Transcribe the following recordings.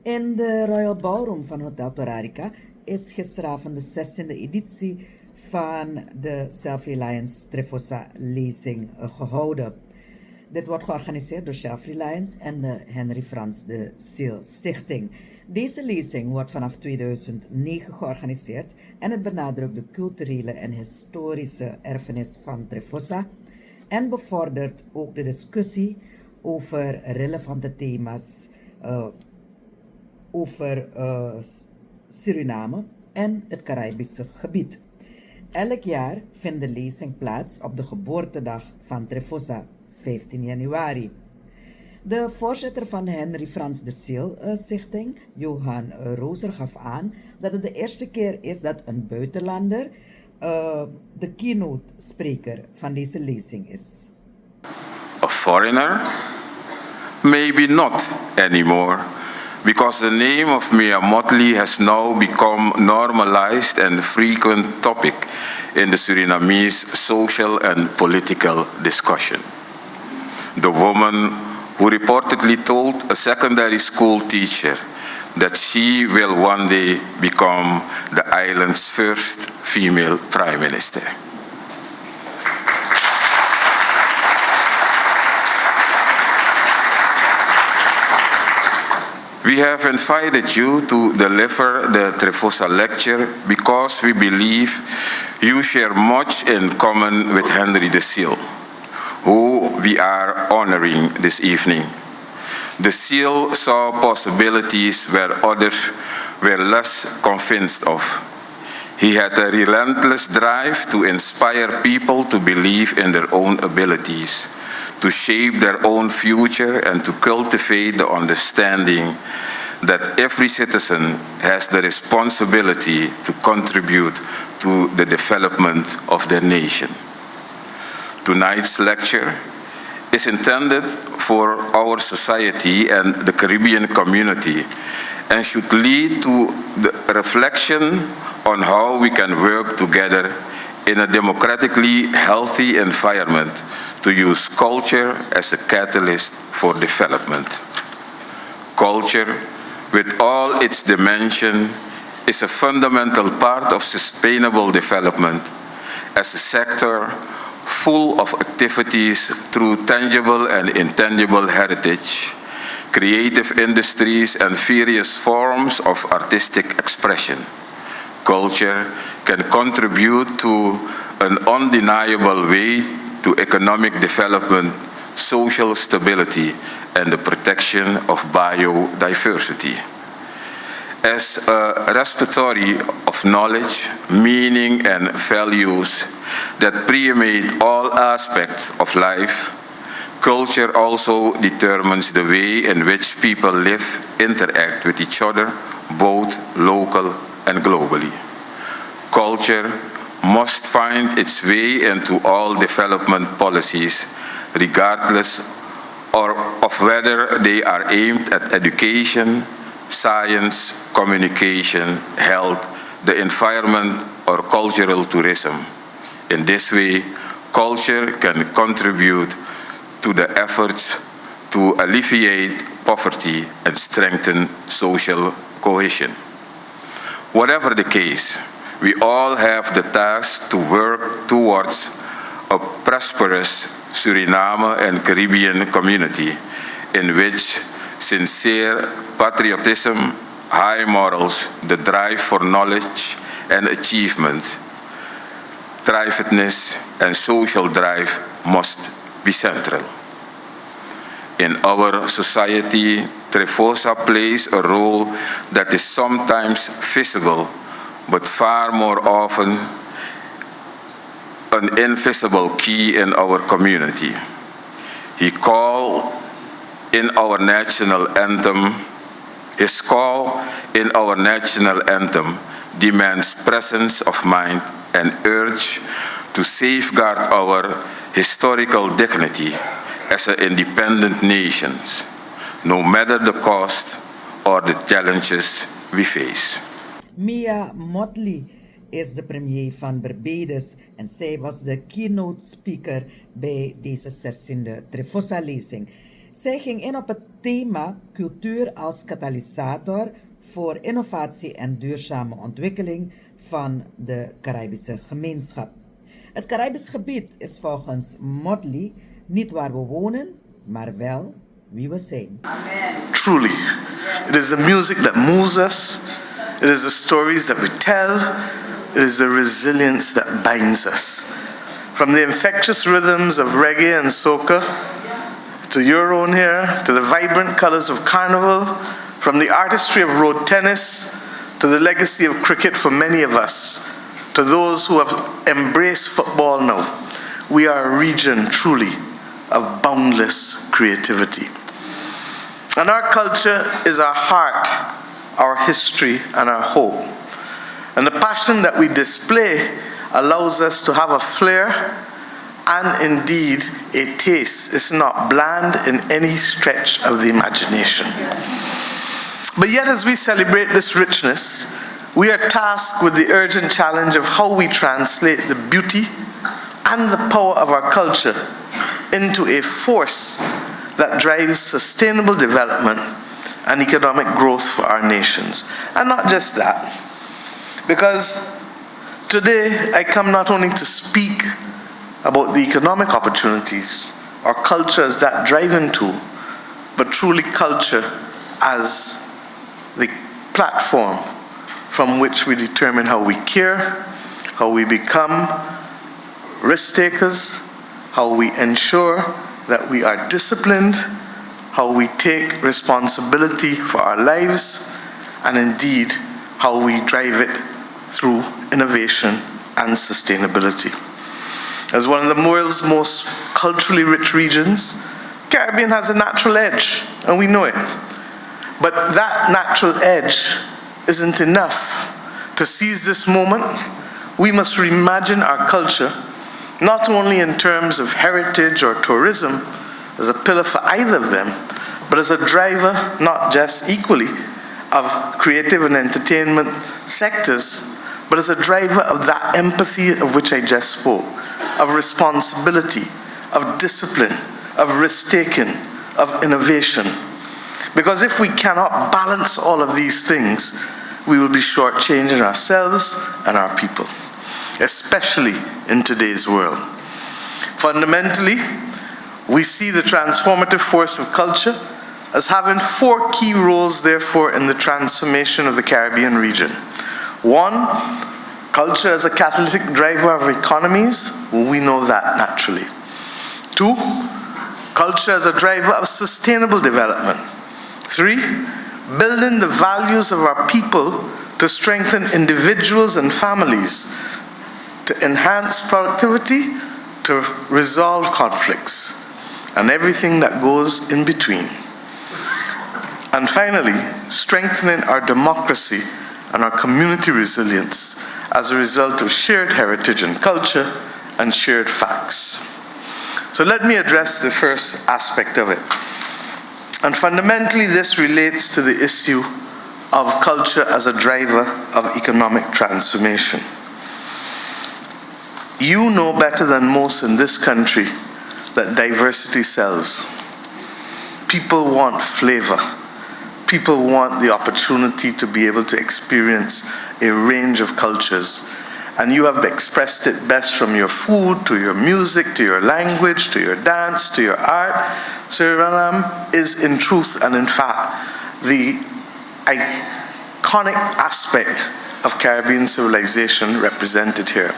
In de Royal Ballroom van Hotel Torarica is gisteravond de 16e editie van de Self-Reliance Trefosa lezing gehouden. Dit wordt georganiseerd door Self-Reliance en de Henry Frans de Seel Stichting. Deze lezing wordt vanaf 2009 georganiseerd en het benadrukt de culturele en historische erfenis van Trefosa en bevordert ook de discussie over relevante thema's over Suriname en het Caribische gebied. Elk jaar vindt de lezing plaats op de geboortedag van Trefosa, 15 januari. De voorzitter van de Henry Frans de Seel Stichting, Johan Rozer, gaf aan dat het de eerste keer is dat een buitenlander de keynote spreker van deze lezing is. A foreigner? Maybe not anymore, because the name of Mayor Motley has now become normalized and frequent topic in the Surinamese social and political discussion. The woman who reportedly told a secondary school teacher that she will one day become the island's first female prime minister. We have invited you to deliver the Trefosa lecture because we believe you share much in common with Henry de Seel, who we are honoring this evening. De Seel saw possibilities where others were less convinced of. He had a relentless drive to inspire people to believe in their own abilities, to shape their own future, and to cultivate the understanding that every citizen has the responsibility to contribute to the development of their nation. Tonight's lecture is intended for our society and the Caribbean community and should lead to the reflection on how we can work together in a democratically healthy environment to use culture as a catalyst for development. Culture, with all its dimension, is a fundamental part of sustainable development as a sector full of activities through tangible and intangible heritage, creative industries, and various forms of artistic expression. Culture can contribute to an undeniable way to economic development, social stability, and the protection of biodiversity. As a repository of knowledge, meaning, and values that permeate all aspects of life, culture also determines the way in which people live, interact with each other, both local and globally. Culture must find its way into all development policies, regardless of whether they are aimed at education, science, communication, health, the environment, or cultural tourism. In this way, culture can contribute to the efforts to alleviate poverty and strengthen social cohesion. Whatever the case, we all have the task to work towards a prosperous Suriname and Caribbean community in which sincere patriotism, high morals, the drive for knowledge and achievement, thrivedness, and social drive must be central. In our society, Trefosa plays a role that is sometimes visible, but far more often an invisible key in our community. His call in our national anthem demands presence of mind and urge to safeguard our historical dignity as an independent nation, no matter the cost or the challenges we face. Mia Motley is de premier van Barbados en zij was de keynote speaker bij deze 16e Trefosa-lezing. Zij ging in op het thema cultuur als katalysator voor innovatie en duurzame ontwikkeling van de Caribische gemeenschap. Het Caribisch gebied is volgens Motley niet waar we wonen, maar wel wie we zijn. Truly, it is the music that moves us, it is the stories that we tell, it is the resilience that binds us. From the infectious rhythms of reggae and soca, to your own here, to the vibrant colors of carnival, from the artistry of road tennis, to the legacy of cricket for many of us, to those who have embraced football now, we are a region truly of boundless creativity. And our culture is our heart, our history, and our hope. And the passion that we display allows us to have a flair and indeed a taste. It's not bland in any stretch of the imagination. But yet, as we celebrate this richness, we are tasked with the urgent challenge of how we translate the beauty and the power of our culture into a force that drives sustainable development and economic growth for our nations. And not just that, because today I come not only to speak about the economic opportunities or culture as that driving tool, but truly culture as the platform from which we determine how we care, how we become risk takers, how we ensure that we are disciplined, how we take responsibility for our lives, and indeed how we drive it through innovation and sustainability. As one of the world's most culturally rich regions, Caribbean has a natural edge, and we know it. But that natural edge isn't enough. To seize this moment, we must reimagine our culture, not only in terms of heritage or tourism, as a pillar for either of them, but as a driver, not just equally, of creative and entertainment sectors, but as a driver of that empathy of which I just spoke, of responsibility, of discipline, of risk-taking, of innovation. Because if we cannot balance all of these things, we will be shortchanging ourselves and our people, especially in today's world. Fundamentally, we see the transformative force of culture as having four key roles, therefore, in the transformation of the Caribbean region. One, culture as a catalytic driver of economies. Well, we know that naturally. Two, culture as a driver of sustainable development. Three, building the values of our people to strengthen individuals and families, to enhance productivity, to resolve conflicts, and everything that goes in between. And finally, strengthening our democracy and our community resilience as a result of shared heritage and culture and shared facts. So let me address the first aspect of it. And fundamentally, this relates to the issue of culture as a driver of economic transformation. You know better than most in this country that diversity sells. People want flavor. People want the opportunity to be able to experience a range of cultures. And you have expressed it best from your food, to your music, to your language, to your dance, to your art. Suriname is in truth and in fact the iconic aspect of Caribbean civilization represented here.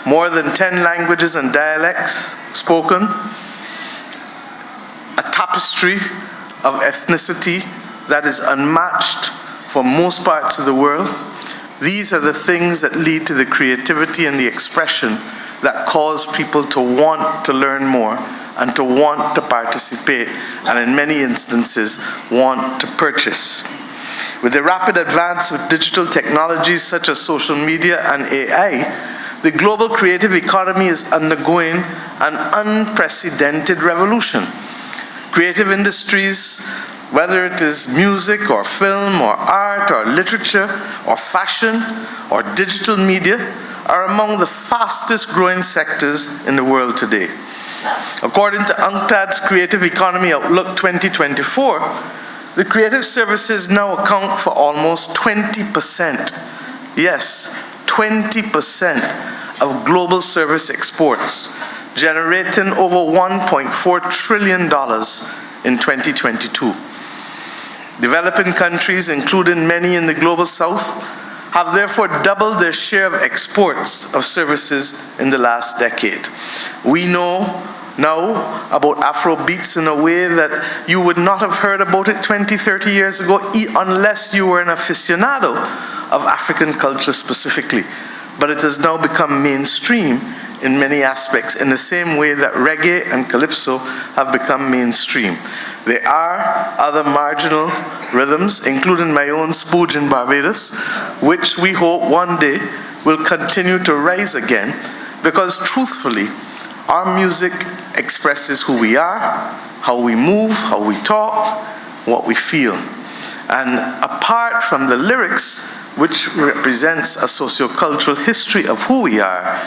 More than 10 languages and dialects spoken, a tapestry of ethnicity that is unmatched for most parts of the world. These are the things that lead to the creativity and the expression that cause people to want to learn more and to want to participate, and in many instances, want to purchase. With the rapid advance of digital technologies such as social media and AI, the global creative economy is undergoing an unprecedented revolution. Creative industries, whether it is music or film or art or literature or fashion or digital media, are among the fastest growing sectors in the world today. According to UNCTAD's Creative Economy Outlook 2024, the creative services now account for almost 20%. Yes, 20% of global service exports, generating over $1.4 trillion in 2022. Developing countries, including many in the global south, have therefore doubled their share of exports of services in the last decade. We know now about Afrobeats in a way that you would not have heard about it 20, 30 years ago unless you were an aficionado of African culture specifically. But it has now become mainstream in many aspects, in the same way that reggae and calypso have become mainstream. There are other marginal rhythms, including my own spooge in Barbados, which we hope one day will continue to rise again, because truthfully, our music expresses who we are, how we move, how we talk, what we feel. And apart from the lyrics, which represents a sociocultural history of who we are,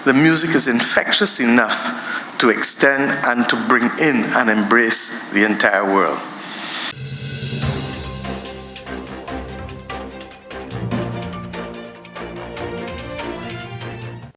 the music is infectious enough to extend and to bring in and embrace the entire world.